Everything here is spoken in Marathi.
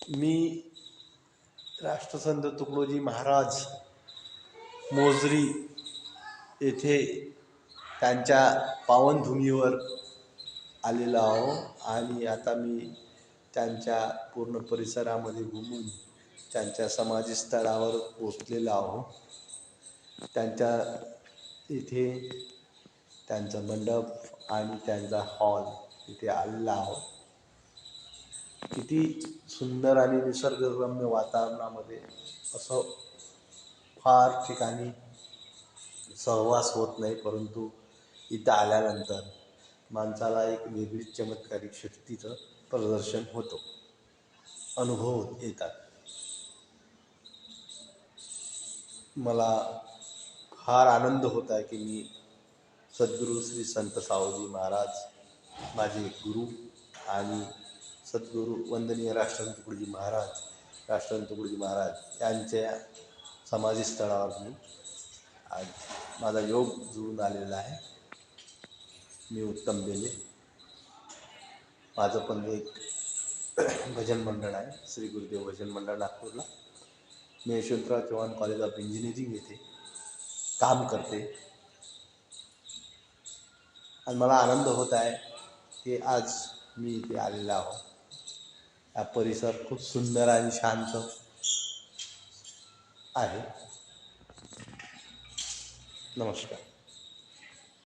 मी राष्ट्रसंत तुकडोजी महाराज मोझरी येथे त्यांच्या पावनभूमीवर आलेलो आहो आणि आता मी त्यांच्या पूर्ण परिसरामध्ये घुमून त्यांच्या समाधीस्थळावर पोचलेलो आहो. त्यांच्या इथे त्यांचा मंडप आणि त्यांचा हॉल इथे आलेला आहो. किती सुंदर आणि निसर्गरम्य वातावरणामध्ये असं फार ठिकाणी सहवास होत नाही, परंतु इथं आल्यानंतर माणसाला एक वेगळीच चमत्कारिक शक्तीचं प्रदर्शन होतं, अनुभव येतात. मला फार आनंद होत आहे की मी सद्गुरू श्री संत सावजी महाराज माझे गुरु आणि सद्गुरू वंदनीय राष्ट्रसंत तुकडोजी महाराज यांच्या समाधीस्थळावर मी आज माझा योग जुळून आलेला आहे. मी उत्तम बेले, माझं पण एक भजन मंडळ आहे, श्री गुरुदेव भजन मंडळ नागपूरला. मी Yashwantrao Chavan college of engineering येथे काम करते आणि मला आनंद होत आहे की आज मी इथे आलेला आहो. हा परिसर खूप सुंदर आणि शांत आहे. नमस्कार.